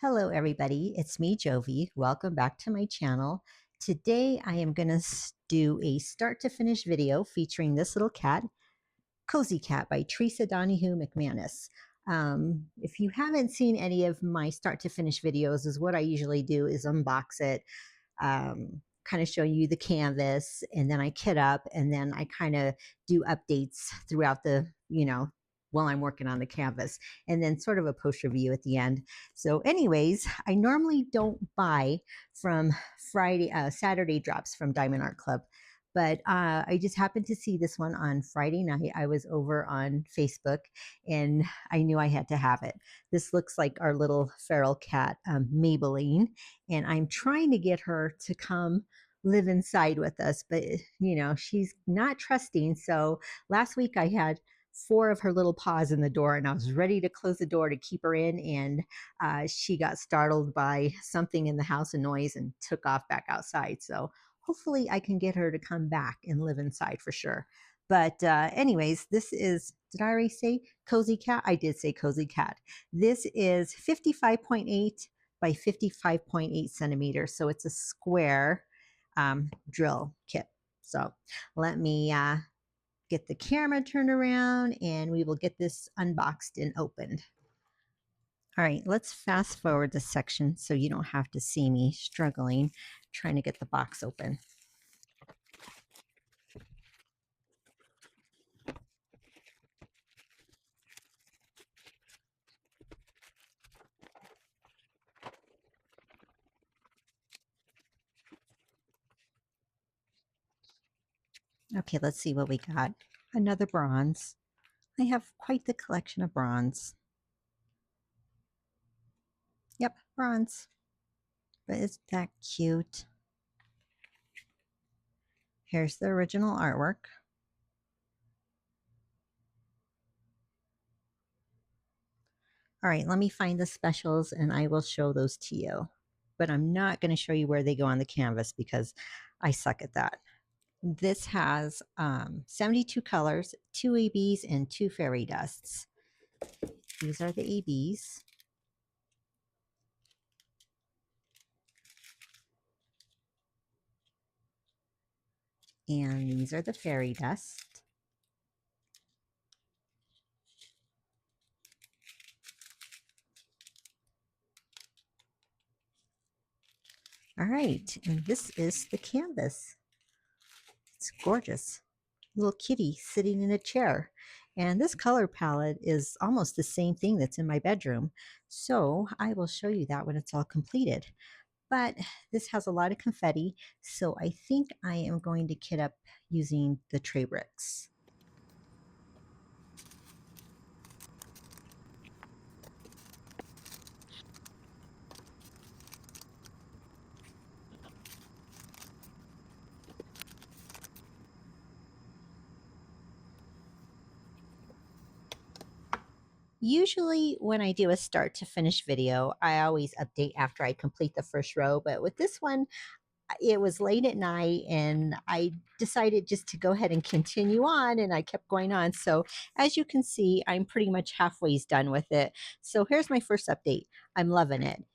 Hello everybody, it's me Jovi. Welcome back to my channel. Today I am going to do a start to finish video featuring this little cat, Cozy Cat by Theresa Donahue McManus. If you haven't seen any of my start to finish videos, is what I usually do is unbox it, kind of show you the canvas, and then I kit up, and then I kind of do updates throughout the, while I'm working on the canvas, and then sort of a post review at the end. So anyways, I normally don't buy from Saturday drops from Diamond Art Club, but I just happened to see this one on Friday night. I was over on Facebook and I knew I had to have it. This looks like our little feral cat, Maybelline, and I'm trying to get her to come live inside with us, but she's not trusting. So last week I had 4 of her little paws in the door, and I was ready to close the door to keep her in, and she got startled by something in the house, a noise, and took off back outside. So hopefully I can get her to come back and live inside for sure. But anyways, this is, did I already say Cozy Cat? I did say Cozy Cat. This is 55.8 by 55.8 centimeters. So it's a square drill kit. So let me get the camera turned around and we will get this unboxed and opened. All right, let's fast forward this section so you don't have to see me struggling trying to get the box open. Okay, let's see what we got. Another bronze. I have quite the collection of bronze. Yep, bronze. But isn't that cute? Here's the original artwork. All right, let me find the specials and I will show those to you. But I'm not going to show you where they go on the canvas because I suck at that. This has 72 colors, 2 ABs, and 2 fairy dusts. These are the ABs. And these are the fairy dust. All right, and this is the canvas. It's gorgeous. Little kitty sitting in a chair. And this color palette is almost the same thing that's in my bedroom. So I will show you that when it's all completed. But this has a lot of confetti, so I think I am going to kit up using the tray bricks. Usually when I do a start to finish video, I always update after I complete the first row, but with this one, it was late at night and I decided just to go ahead and continue on, and I kept going on. So as you can see, I'm pretty much halfway done with it. So here's my first update. I'm loving it.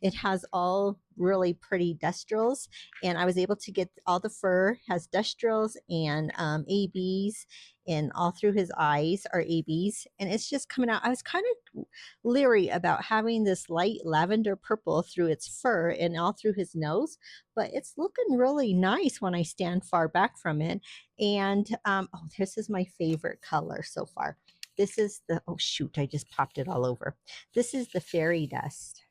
It has all really pretty dustrals, and I was able to get all the fur has dustrals and ABs, and all through his eyes are ABs, and it's just coming out. I was kind of leery about having this light lavender purple through its fur and all through his nose, but it's looking really nice when I stand far back from it. And oh, this is my favorite color so far. This is the, oh shoot, I just popped it all over. This is the fairy dust.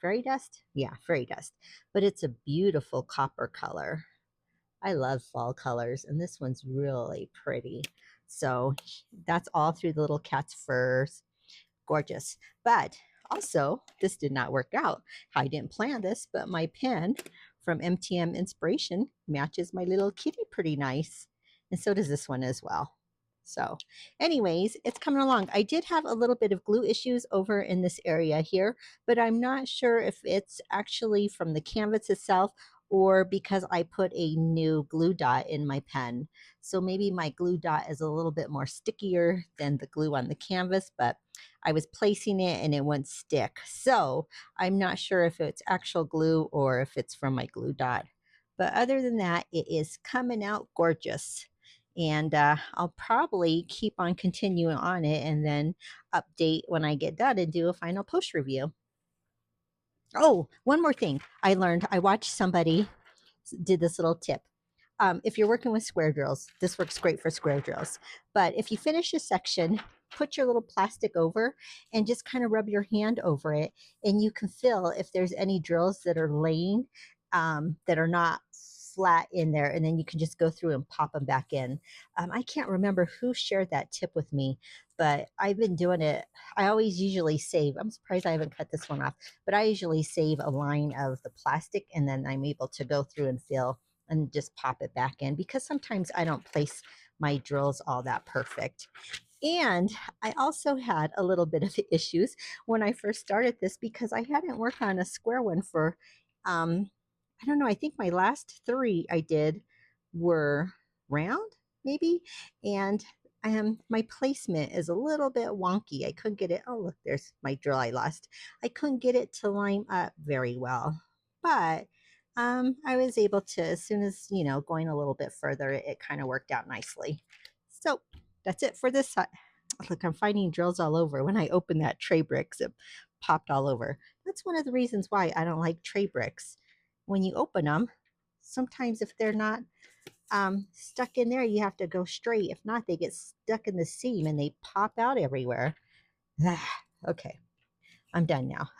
Fairy dust? Yeah, fairy dust. But it's a beautiful copper color. I love fall colors, and this one's really pretty. So that's all through the little cat's furs. Gorgeous. But also, this did not work out. I didn't plan this, but my pen from MTM Inspiration matches my little kitty pretty nice. And so does this one as well. So anyways, it's coming along. I did have a little bit of glue issues over in this area here, but I'm not sure if it's actually from the canvas itself or because I put a new glue dot in my pen. So maybe my glue dot is a little bit more stickier than the glue on the canvas, but I was placing it and it wouldn't stick. So I'm not sure if it's actual glue or if it's from my glue dot. But other than that, it is coming out gorgeous. And I'll probably keep on continuing on it and then update when I get done and do a final post review. Oh, one more thing I learned. I watched somebody did this little tip. If you're working with square drills, this works great for square drills. But if you finish a section, put your little plastic over and just kind of rub your hand over it. And you can feel if there's any drills that are laying that are not flat in there. And then you can just go through and pop them back in. I can't remember who shared that tip with me, but I've been doing it. I always usually save. I'm surprised I haven't cut this one off, but I usually save a line of the plastic and then I'm able to go through and feel and just pop it back in because sometimes I don't place my drills all that perfect. And I also had a little bit of issues when I first started this because I hadn't worked on a square one for, I don't know, I think my last three I did were round, maybe. And my placement is a little bit wonky. I couldn't get it. Oh, look, there's my drill I lost. I couldn't get it to line up very well. But I was able to, as soon as, going a little bit further, it kind of worked out nicely. So that's it for this side. Look, I'm finding drills all over. When I opened that tray bricks, it popped all over. That's one of the reasons why I don't like tray bricks. When you open them, sometimes if they're not stuck in there, you have to go straight. If not, they get stuck in the seam and they pop out everywhere. Okay, I'm done now.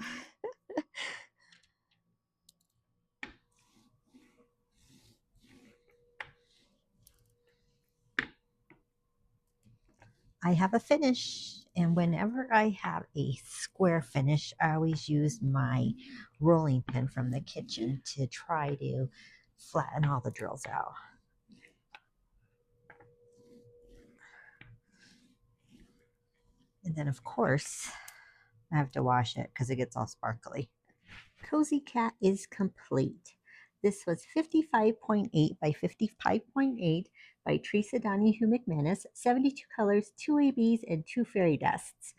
I have a finish, and whenever I have a square finish, I always use my rolling pin from the kitchen to try to flatten all the drills out. And then, of course, I have to wash it because it gets all sparkly. Cozy Cat is complete. This was 55.8 by 55.8 by Theresa Donahue McManus, 72 colors, 2 ABs, and 2 fairy dusts,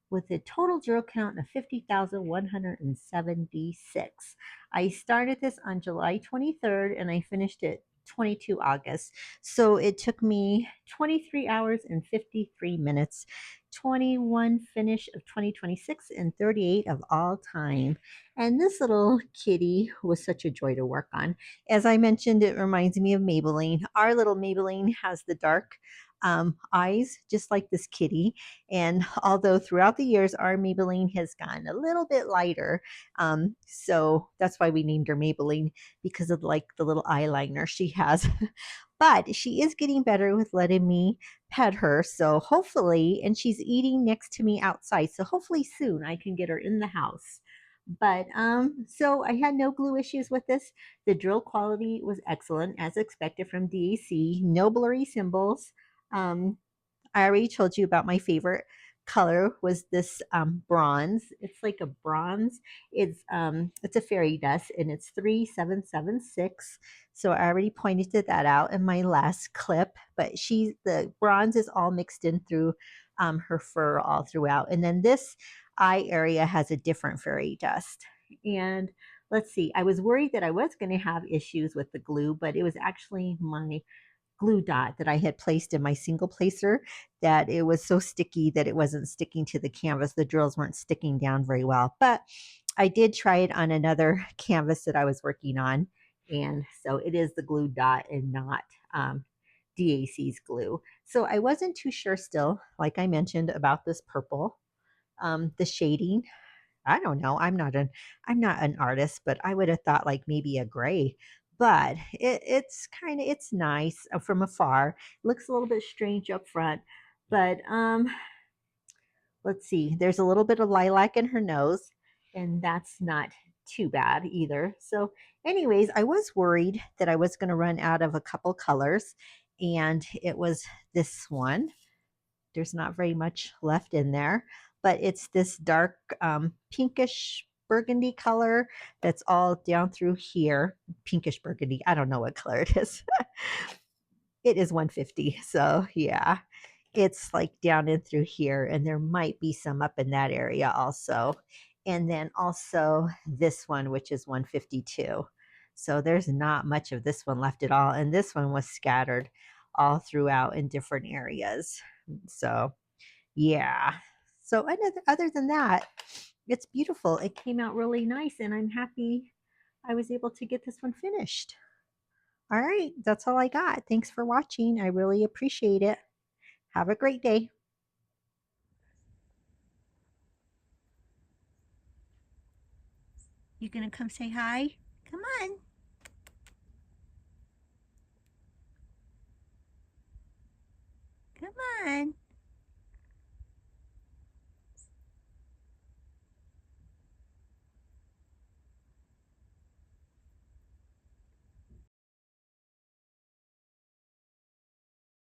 with a total drill count of 50,176. I started this on July 23rd and I finished it 22 August. So it took me 23 hours and 53 minutes, 21 finish of 2026, and 38 of all time. And this little kitty was such a joy to work on. As I mentioned, it reminds me of Maybelline. Our little Maybelline has the dark eyes, just like this kitty. And although throughout the years, our Maybelline has gotten a little bit lighter. So that's why we named her Maybelline, because of like the little eyeliner she has. But she is getting better with letting me pet her. So hopefully, and she's eating next to me outside. So hopefully soon I can get her in the house. But so I had no glue issues with this. The drill quality was excellent as expected from DAC. No blurry symbols. I already told you about my favorite color was this bronze. It's like a bronze. It's a fairy dust and it's 3776. So I already pointed to that out in my last clip. But the bronze is all mixed in through her fur all throughout. And then this eye area has a different fairy dust. And let's see, I was worried that I was going to have issues with the glue, but it was actually my glue dot that I had placed in my single placer that it was so sticky that it wasn't sticking to the canvas. The drills weren't sticking down very well, but I did try it on another canvas that I was working on. And so it is the glue dot and not DAC's glue. So I wasn't too sure still, like I mentioned, about this purple, the shading. I don't know. I'm not an artist, but I would have thought like maybe a gray. But it's nice from afar. It looks a little bit strange up front, but let's see. There's a little bit of lilac in her nose, and that's not too bad either. So, anyways, I was worried that I was going to run out of a couple colors, and it was this one. There's not very much left in there, but it's this dark pinkish burgundy color that's all down through here. Pinkish burgundy. I don't know what color it is. It is 150. So yeah. it's like down in through here, and there might be some up in that area also. And then also this one, which is 152. So there's not much of this one left at all. And this one was scattered all throughout in different areas. So yeah. So other than that, it's beautiful. It came out really nice, and I'm happy I was able to get this one finished. All right, that's all I got. Thanks for watching. I really appreciate it. Have a great day. You gonna come say hi? Come on. Come on.